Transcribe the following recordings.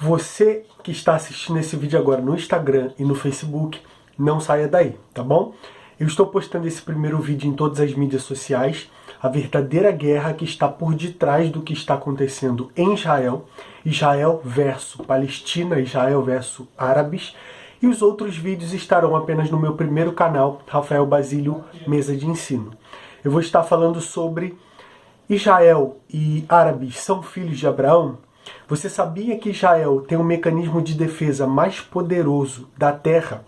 Você que está assistindo esse vídeo agora no Instagram e no Facebook, não saia daí, tá bom? Eu estou postando esse primeiro vídeo em todas as mídias sociais, a verdadeira guerra que está por detrás do que está acontecendo em Israel, Israel versus Palestina, Israel versus árabes, e os outros vídeos estarão apenas no meu primeiro canal, Rafael Basílio, Mesa de Ensino. Eu vou estar falando sobre Israel e árabes são filhos de Abraão? Você sabia que Israel tem um mecanismo de defesa mais poderoso da Terra?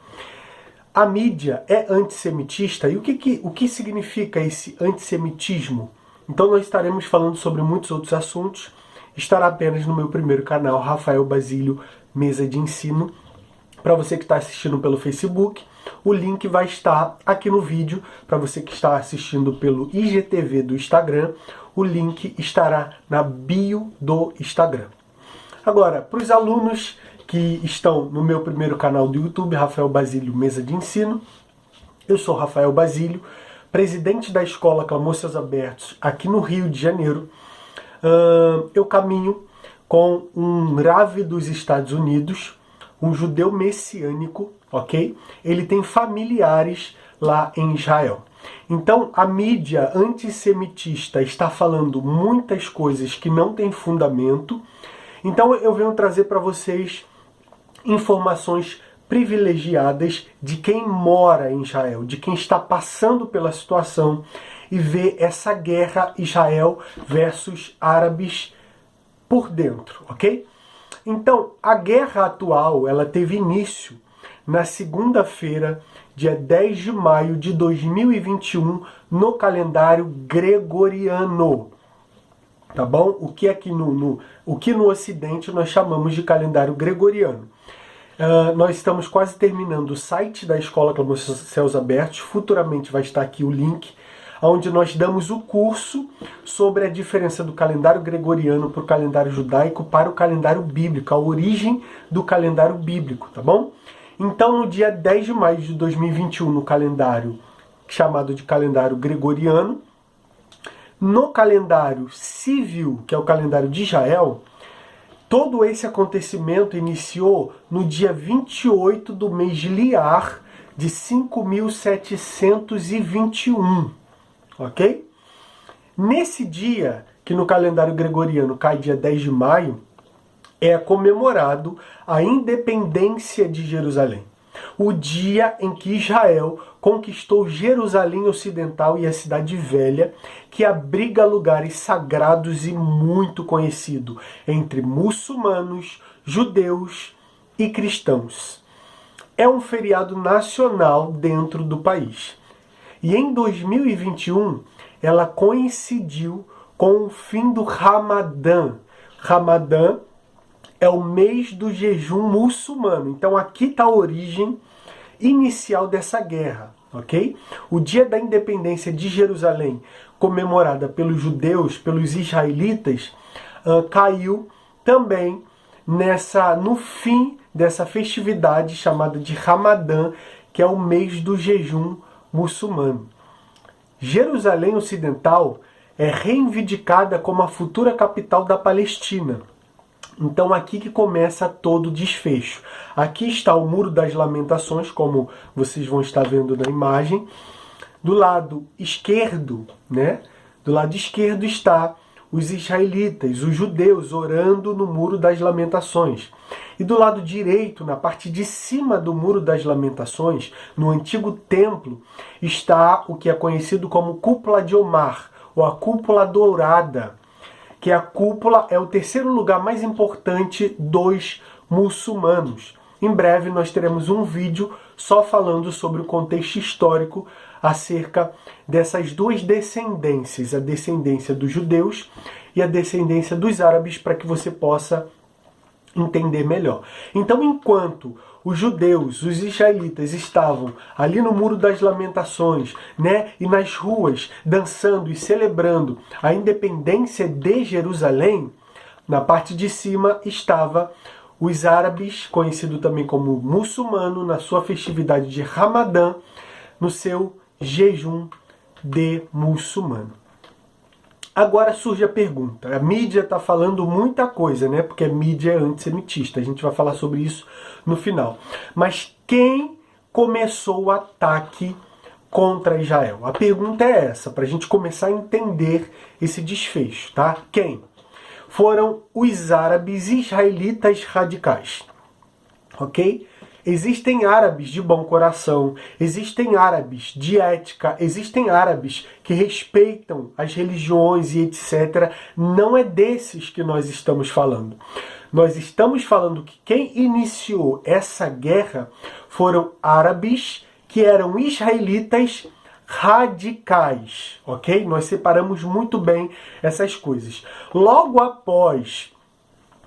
A mídia é antissemitista? E o que significa esse antissemitismo? Então nós estaremos falando sobre muitos outros assuntos. Estará apenas no meu primeiro canal, Rafael Basílio, Mesa de Ensino. Para você que está assistindo pelo Facebook, o link vai estar aqui no vídeo. Para você que está assistindo pelo IGTV do Instagram, o link estará na bio do Instagram. Agora, para os alunos que estão no meu primeiro canal do YouTube, Rafael Basílio, Mesa de Ensino, eu sou Rafael Basílio, presidente da Escola Clamor Céus Abertos aqui no Rio de Janeiro. Eu caminho com um Rav dos Estados Unidos, um judeu messiânico, ok? Ele tem familiares lá em Israel. Então, a mídia antissemitista está falando muitas coisas que não têm fundamento. Então, eu venho trazer para vocês informações privilegiadas de quem mora em Israel, de quem está passando pela situação e vê essa guerra Israel versus árabes por dentro, ok? Então, a guerra atual, ela teve início na segunda-feira, dia 10 de maio de 2021, no calendário gregoriano. Tá bom? O que aqui no Ocidente nós chamamos de calendário gregoriano. Nós estamos quase terminando o site da Escola Clamor Céus Abertos. Futuramente vai estar aqui o link, onde nós damos o curso sobre a diferença do calendário gregoriano para o calendário judaico para o calendário bíblico, a origem do calendário bíblico, tá bom? Então, no dia 10 de maio de 2021, no calendário chamado de calendário gregoriano, no calendário civil, que é o calendário de Israel, todo esse acontecimento iniciou no dia 28 do mês de Liar, de 5.721, ok? Nesse dia, que no calendário gregoriano cai dia 10 de maio, é comemorado a independência de Jerusalém. O dia em que Israel conquistou Jerusalém Ocidental e a Cidade Velha, que abriga lugares sagrados e muito conhecido entre muçulmanos, judeus e cristãos. É um feriado nacional dentro do país. E em 2021, ela coincidiu com o fim do Ramadã. Ramadã é o mês do jejum muçulmano. Então aqui está a origem inicial dessa guerra, ok? O dia da independência de Jerusalém, comemorada pelos judeus, pelos israelitas, caiu também no fim dessa festividade chamada de Ramadã, que é o mês do jejum muçulmano. Jerusalém Ocidental é reivindicada como a futura capital da Palestina. Então aqui que começa todo o desfecho. Aqui está o Muro das Lamentações, como vocês vão estar vendo na imagem. Do lado esquerdo, Do lado esquerdo está os israelitas, os judeus, orando no Muro das Lamentações. E do lado direito, na parte de cima do Muro das Lamentações, no antigo templo, está o que é conhecido como Cúpula de Omar, ou a Cúpula Dourada, que a cúpula é o terceiro lugar mais importante dos muçulmanos. Em breve nós teremos um vídeo só falando sobre o contexto histórico acerca dessas duas descendências, a descendência dos judeus e a descendência dos árabes, para que você possa entender melhor. Então, enquanto os judeus, os israelitas estavam ali no Muro das Lamentações, e nas ruas dançando e celebrando a independência de Jerusalém, na parte de cima estava os árabes, conhecido também como muçulmano, na sua festividade de Ramadã, no seu jejum de muçulmano. Agora surge a pergunta. A mídia está falando muita coisa, né? Porque a mídia é antissemitista. A gente vai falar sobre isso no final. Mas quem começou o ataque contra Israel? A pergunta é essa, para a gente começar a entender esse desfecho, tá? Quem? Foram os árabes israelitas radicais, ok? Existem árabes de bom coração, existem árabes de ética, existem árabes que respeitam as religiões e etc. Não é desses que nós estamos falando. Nós estamos falando que quem iniciou essa guerra foram árabes que eram israelitas radicais, ok? Nós separamos muito bem essas coisas. Logo após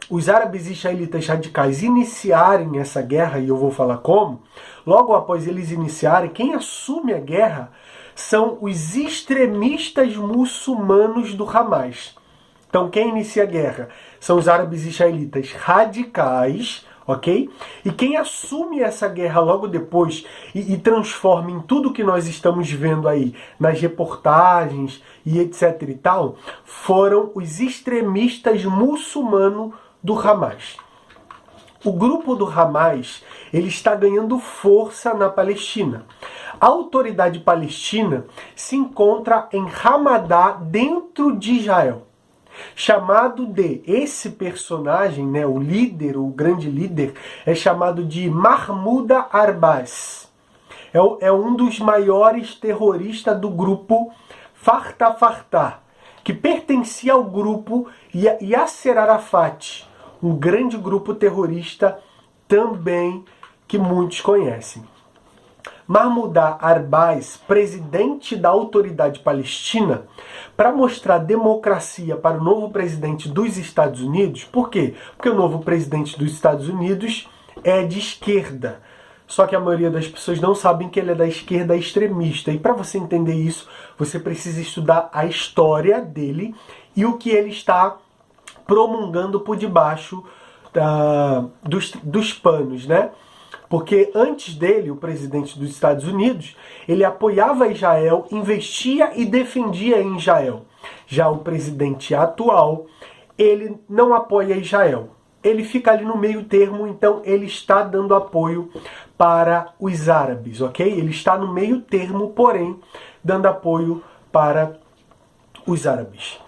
os árabes israelitas radicais iniciarem essa guerra, e eu vou falar como, logo após eles iniciarem, quem assume a guerra são os extremistas muçulmanos do Hamas. Então quem inicia a guerra são os árabes israelitas radicais, ok? E quem assume essa guerra logo depois e transforma em tudo que nós estamos vendo aí, nas reportagens e etc e tal, foram os extremistas muçulmanos do Hamas. O grupo do Hamas, ele está ganhando força na Palestina. A autoridade palestina se encontra em Ramadá, dentro de Israel. Chamado de, esse personagem, né, o líder, o grande líder, é chamado de Mahmoud Abbas. É um dos maiores terroristas do grupo Fatah, que pertencia ao grupo Yasser Arafat, um grande grupo terrorista também que muitos conhecem. Mahmoud Abbas, presidente da autoridade palestina, para mostrar democracia para o novo presidente dos Estados Unidos. Por quê? Porque o novo presidente dos Estados Unidos é de esquerda. Só que a maioria das pessoas não sabem que ele é da esquerda extremista. E para você entender isso, você precisa estudar a história dele e o que ele está promulgando por debaixo dos panos, né? Porque antes dele, o presidente dos Estados Unidos, ele apoiava Israel, investia e defendia em Israel. Já o presidente atual, ele não apoia Israel. Ele fica ali no meio termo, então ele está dando apoio para os árabes, ok? Ele está no meio termo, porém, dando apoio para os árabes.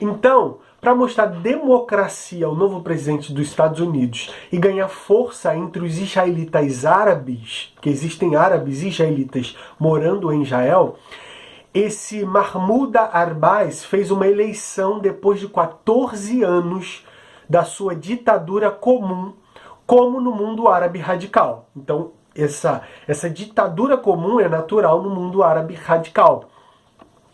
Então, para mostrar democracia ao novo presidente dos Estados Unidos e ganhar força entre os israelitas árabes, que existem árabes israelitas morando em Israel, esse Mahmoud Abbas fez uma eleição depois de 14 anos da sua ditadura comum, como no mundo árabe radical. Então, essa ditadura comum é natural no mundo árabe radical.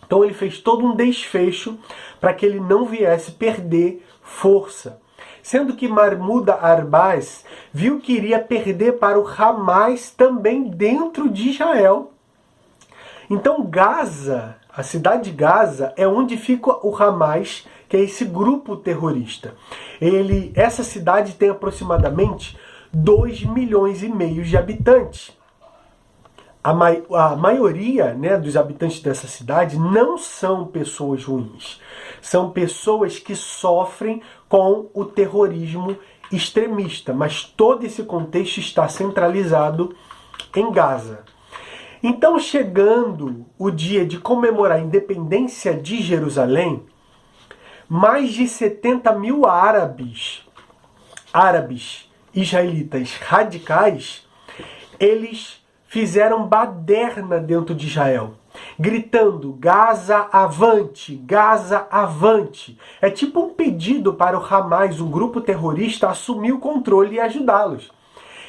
Então ele fez todo um desfecho para que ele não viesse perder força. Sendo que Mahmoud Abbas viu que iria perder para o Hamas também dentro de Israel. Então Gaza, a cidade de Gaza, é onde fica o Hamas, que é esse grupo terrorista. Essa cidade tem aproximadamente 2,5 milhões de habitantes. A maioria, né, dos habitantes dessa cidade não são pessoas ruins. São pessoas que sofrem com o terrorismo extremista. Mas todo esse contexto está centralizado em Gaza. Então, chegando o dia de comemorar a independência de Jerusalém, mais de 70 mil árabes israelitas radicais, eles fizeram baderna dentro de Israel, gritando Gaza avante, Gaza avante. É tipo um pedido para o Hamas, um grupo terrorista, assumir o controle e ajudá-los.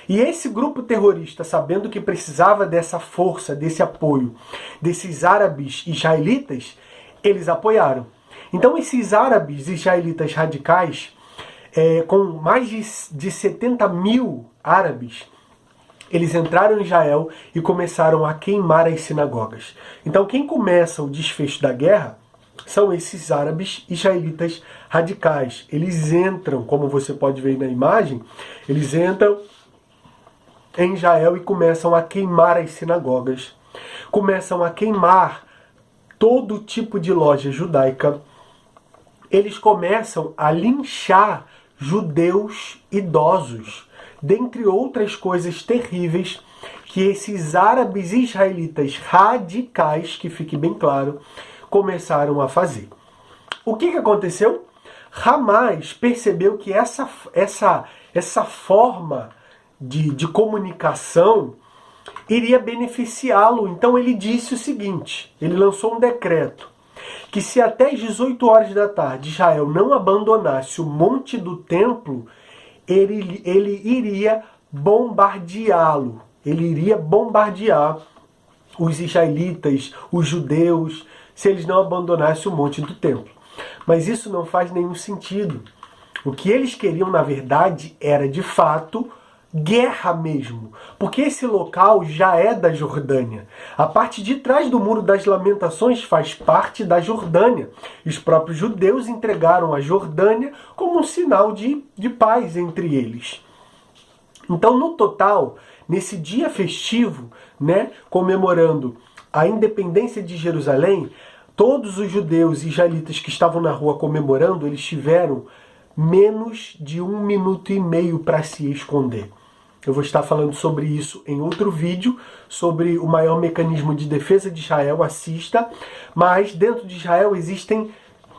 E esse grupo terrorista, sabendo que precisava dessa força, desse apoio, desses árabes israelitas, eles apoiaram. Então esses árabes israelitas radicais, com mais de 70 mil árabes, eles entraram em Israel e começaram a queimar as sinagogas. Então quem começa o desfecho da guerra são esses árabes israelitas radicais. Eles entram, como você pode ver na imagem, eles entram em Israel e começam a queimar as sinagogas. Começam a queimar todo tipo de loja judaica. eles começam a linchar judeus idosos, dentre outras coisas terríveis que esses árabes israelitas radicais, que fique bem claro, começaram a fazer. O que aconteceu? Hamas percebeu que essa forma de comunicação iria beneficiá-lo. Então ele disse o seguinte, ele lançou um decreto, que se até as 18 horas da tarde Israel não abandonasse o monte do templo, ele iria bombardeá-lo. Ele iria bombardear os israelitas, os judeus, se eles não abandonassem o monte do templo. Mas isso não faz nenhum sentido. O que eles queriam, na verdade, era de fato guerra mesmo, porque esse local já é da Jordânia. A parte de trás do Muro das Lamentações faz parte da Jordânia. Os próprios judeus entregaram a Jordânia como um sinal de paz entre eles. Então, no total, nesse dia festivo, comemorando a independência de Jerusalém, todos os judeus e israelitas que estavam na rua comemorando, eles tiveram menos de 1 minuto e meio para se esconder. Eu vou estar falando sobre isso em outro vídeo, sobre o maior mecanismo de defesa de Israel, assista. Mas dentro de Israel existem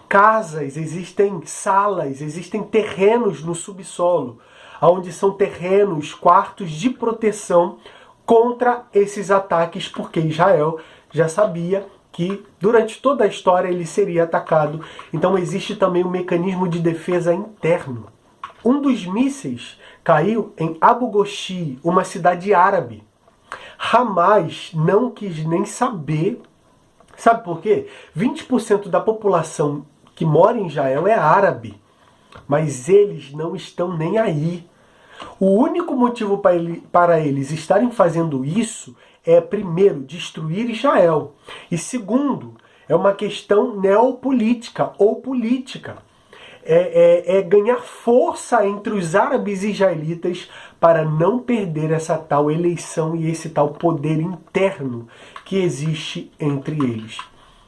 casas, existem salas, existem terrenos no subsolo, onde são terrenos, quartos de proteção contra esses ataques, porque Israel já sabia que durante toda a história ele seria atacado. Então existe também um mecanismo de defesa interno. Um dos mísseis caiu em Abu Ghoshi, uma cidade árabe. Hamas não quis nem saber. Sabe por quê? 20% da população que mora em Israel é árabe. Mas eles não estão nem aí. O único motivo para eles estarem fazendo isso é, primeiro, destruir Israel. E segundo, é uma questão neopolítica ou política. É ganhar força entre os árabes e israelitas para não perder essa tal eleição e esse tal poder interno que existe entre eles.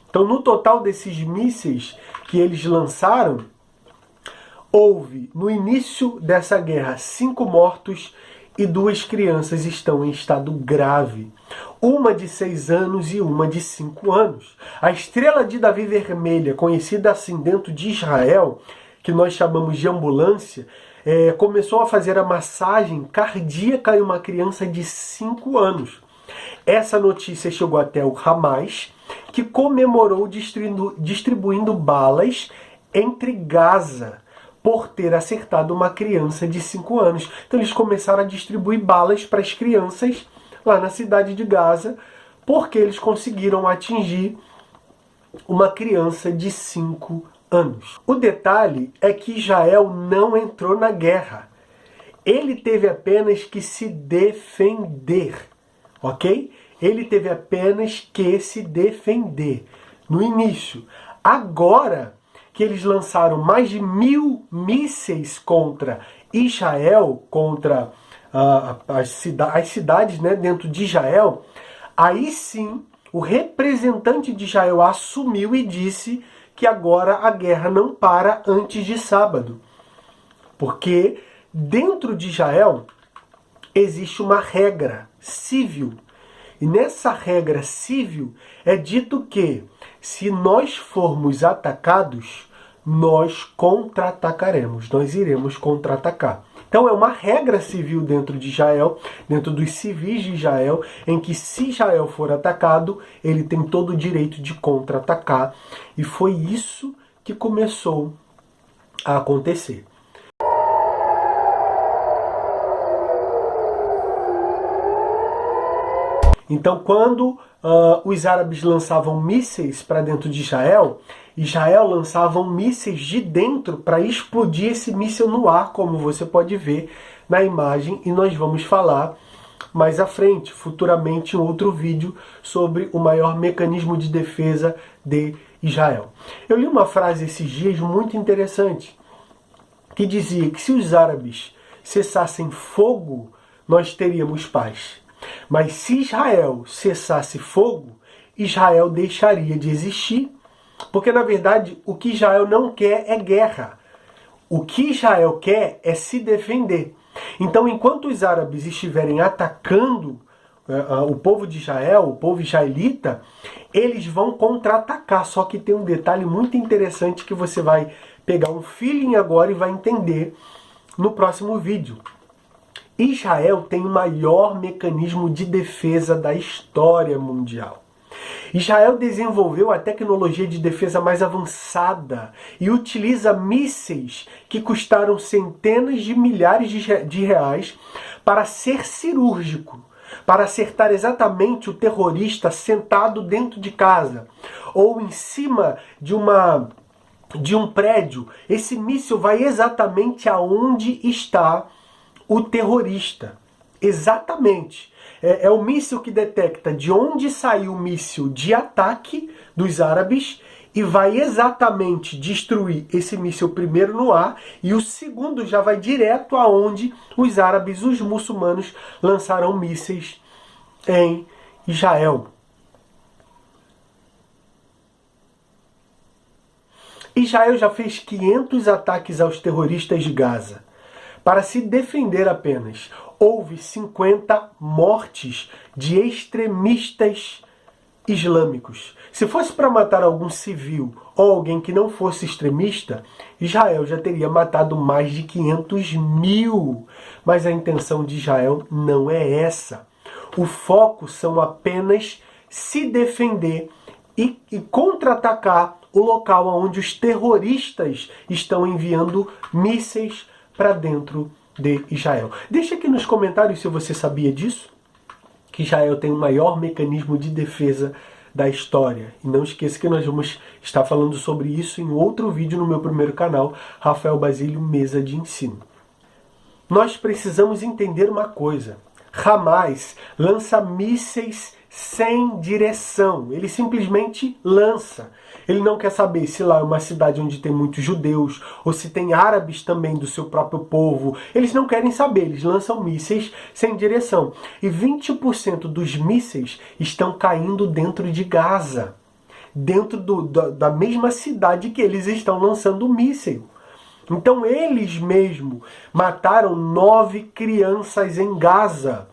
Então, no total desses mísseis que eles lançaram, houve, no início dessa guerra, 5 mortos e 2 crianças estão em estado grave. Uma de 6 anos e uma de 5 anos. A estrela de Davi vermelha, conhecida assim dentro de Israel, que nós chamamos de ambulância, começou a fazer a massagem cardíaca em uma criança de 5 anos. Essa notícia chegou até o Hamas, que comemorou distribuindo balas entre Gaza, por ter acertado uma criança de 5 anos. Então eles começaram a distribuir balas para as crianças lá na cidade de Gaza, porque eles conseguiram atingir uma criança de 5 anos. O detalhe é que Israel não entrou na guerra. Ele teve apenas que se defender, ok? Ele teve apenas que se defender no início. Agora que eles lançaram mais de 1.000 mísseis contra Israel, contra as cidades dentro de Israel, aí sim o representante de Israel assumiu e disse que agora a guerra não para antes de sábado. Porque dentro de Israel existe uma regra civil. E nessa regra civil é dito que se nós formos atacados, nós contra-atacaremos, nós iremos contra-atacar. Então é uma regra civil dentro de Israel, dentro dos civis de Israel, em que se Israel for atacado, ele tem todo o direito de contra-atacar. E foi isso que começou a acontecer. Então, quando os árabes lançavam mísseis para dentro de Israel, Israel lançava mísseis de dentro para explodir esse míssil no ar, como você pode ver na imagem, e nós vamos falar mais à frente, futuramente, em outro vídeo, sobre o maior mecanismo de defesa de Israel. Eu li uma frase esses dias muito interessante, que dizia que se os árabes cessassem fogo, nós teríamos paz. Mas se Israel cessasse fogo, Israel deixaria de existir Porque, na verdade, o que Israel não quer é guerra. O que Israel quer é se defender. Então, enquanto os árabes estiverem atacando o povo de Israel, o povo israelita, eles vão contra-atacar. Só que tem um detalhe muito interessante que você vai pegar um feeling agora e vai entender no próximo vídeo. Israel tem o maior mecanismo de defesa da história mundial. Israel desenvolveu a tecnologia de defesa mais avançada e utiliza mísseis que custaram centenas de milhares de reais para ser cirúrgico, para acertar exatamente o terrorista sentado dentro de casa ou em cima de um prédio. Esse míssil vai exatamente aonde está o terrorista. Exatamente. É o míssil que detecta de onde saiu o míssil de ataque dos árabes e vai exatamente destruir esse míssil primeiro no ar e o segundo já vai direto aonde os árabes, os muçulmanos, lançaram mísseis em Israel. Israel já fez 500 ataques aos terroristas de Gaza. Para se defender apenas, houve 50 mortes de extremistas islâmicos. Se fosse para matar algum civil ou alguém que não fosse extremista, Israel já teria matado mais de 500 mil. Mas a intenção de Israel não é essa. O foco são apenas se defender e contra-atacar o local onde os terroristas estão enviando mísseis para dentro de Israel. Deixa aqui nos comentários se você sabia disso, que Israel tem o maior mecanismo de defesa da história. E não esqueça que nós vamos estar falando sobre isso em outro vídeo no meu primeiro canal, Rafael Basílio, Mesa de Ensino. Nós precisamos entender uma coisa. Hamas lança mísseis sem direção. Ele simplesmente lança. Ele não quer saber se lá é uma cidade onde tem muitos judeus ou se tem árabes também do seu próprio povo. Eles não querem saber. Eles lançam mísseis sem direção. E 20% dos mísseis estão caindo dentro de Gaza. Dentro da mesma cidade que eles estão lançando o míssil. Então eles mesmo mataram 9 crianças em Gaza.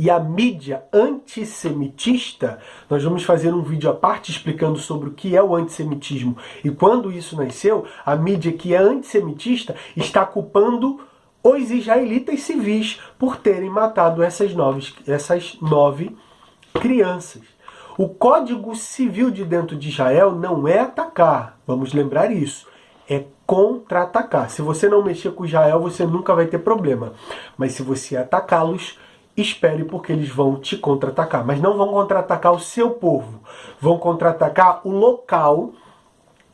E a mídia antissemitista, nós vamos fazer um vídeo à parte explicando sobre o que é o antissemitismo e quando isso nasceu, a mídia que é antissemitista está culpando os israelitas civis por terem matado essas 9 crianças. O Código Civil de dentro de Israel não é atacar, vamos lembrar isso. É contra-atacar. Se você não mexer com Israel, você nunca vai ter problema. Mas se você atacá-los, espere porque eles vão te contra-atacar. Mas não vão contra-atacar o seu povo. Vão contra-atacar o local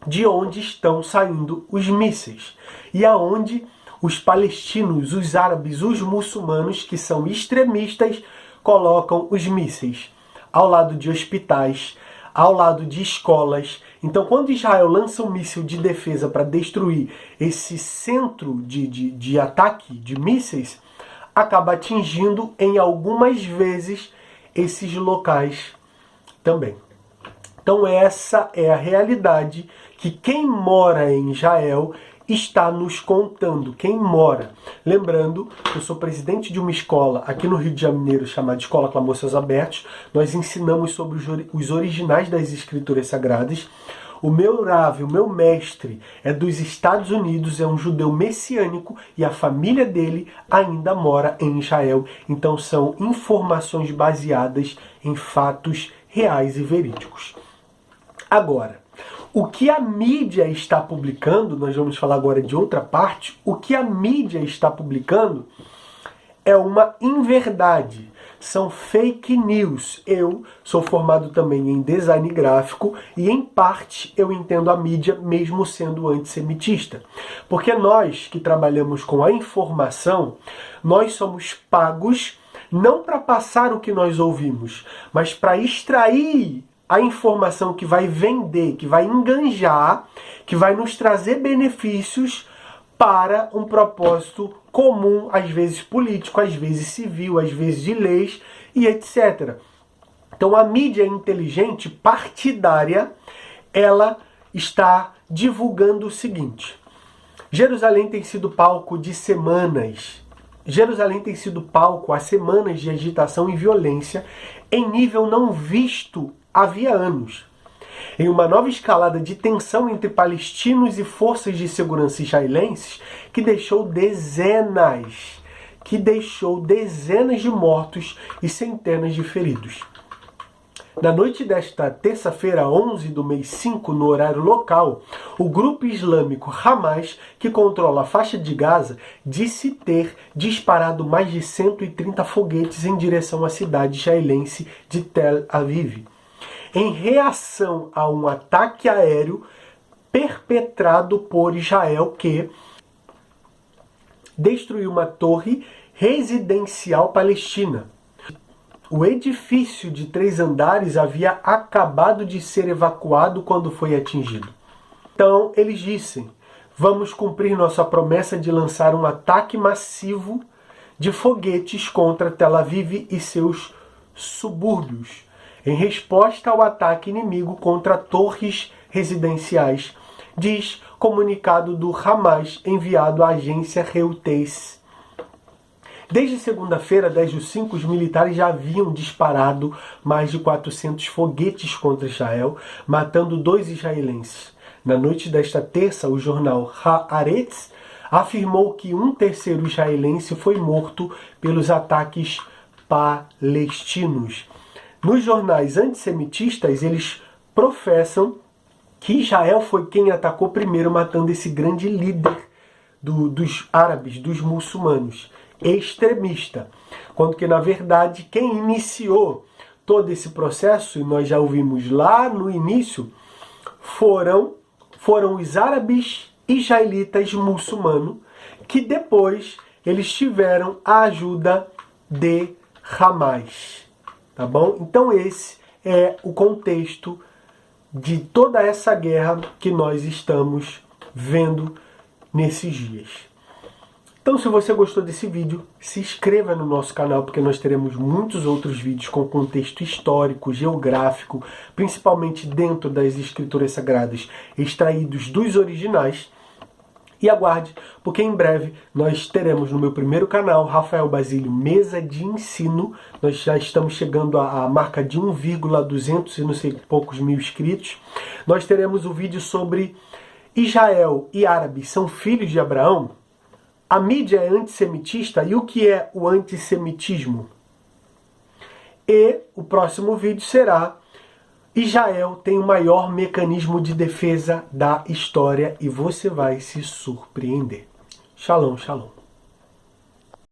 de onde estão saindo os mísseis. E aonde os palestinos, os árabes, os muçulmanos, que são extremistas, colocam os mísseis. Ao lado de hospitais, ao lado de escolas. Então, quando Israel lança um míssil de defesa para destruir esse centro de ataque de mísseis, acaba atingindo em algumas vezes esses locais também. Então essa é a realidade que quem mora em Israel está nos contando. Quem mora. Lembrando, eu sou presidente de uma escola aqui no Rio de Janeiro chamada Escola Clamor Céus Abertos. Nós ensinamos sobre os originais das Escrituras Sagradas. O meu Rav, o meu mestre, é dos Estados Unidos, é um judeu messiânico e a família dele ainda mora em Israel. Então são informações baseadas em fatos reais e verídicos. Agora, o que a mídia está publicando, nós vamos falar agora de outra parte, o que a mídia está publicando é uma inverdade. São fake news. Eu sou formado também em design gráfico e, em parte, eu entendo a mídia mesmo sendo antissemitista. Porque nós que trabalhamos com a informação, nós somos pagos não para passar o que nós ouvimos, mas para extrair a informação que vai vender, que vai enganjar, que vai nos trazer benefícios para um propósito comum, às vezes político, às vezes civil, às vezes de leis e etc. Então a mídia inteligente partidária, ela está divulgando o seguinte: Jerusalém tem sido palco de semanas. Jerusalém tem sido palco há semanas de agitação e violência em nível não visto havia anos. Em uma nova escalada de tensão entre palestinos e forças de segurança israelenses que deixou dezenas de mortos e centenas de feridos. Na noite desta terça-feira, 11 do mês 5, no horário local, o grupo islâmico Hamas, que controla a faixa de Gaza, disse ter disparado mais de 130 foguetes em direção à cidade israelense de Tel Aviv, em reação a um ataque aéreo perpetrado por Israel que destruiu uma torre residencial palestina. O edifício de 3 andares havia acabado de ser evacuado quando foi atingido. Então eles dizem: vamos cumprir nossa promessa de lançar um ataque massivo de foguetes contra Tel Aviv e seus subúrbios, em resposta ao ataque inimigo contra torres residenciais, diz comunicado do Hamas enviado à agência Reuters. Desde segunda-feira, 10/5, os militares já haviam disparado mais de 400 foguetes contra Israel, matando 2 israelenses. Na noite desta terça, o jornal Haaretz afirmou que um terceiro israelense foi morto pelos ataques palestinos. Nos jornais antissemitistas, eles professam que Israel foi quem atacou primeiro, matando esse grande líder dos árabes, dos muçulmanos, extremista. Quando que, na verdade, quem iniciou todo esse processo, e nós já ouvimos lá no início, foram os árabes israelitas muçulmanos, que depois eles tiveram a ajuda de Hamas. Tá bom? Então esse é o contexto de toda essa guerra que nós estamos vendo nesses dias. Então, se você gostou desse vídeo, se inscreva no nosso canal, porque nós teremos muitos outros vídeos com contexto histórico, geográfico, principalmente dentro das escrituras sagradas, extraídos dos originais. E aguarde, porque em breve nós teremos no meu primeiro canal, Rafael Basílio, Mesa de Ensino. Nós já estamos chegando à marca de 1,200 e não sei poucos mil inscritos. Nós teremos o vídeo sobre Israel e árabes são filhos de Abraão. A mídia é antissemitista e o que é o antissemitismo? E o próximo vídeo será: Israel tem o maior mecanismo de defesa da história e você vai se surpreender. Shalom, shalom.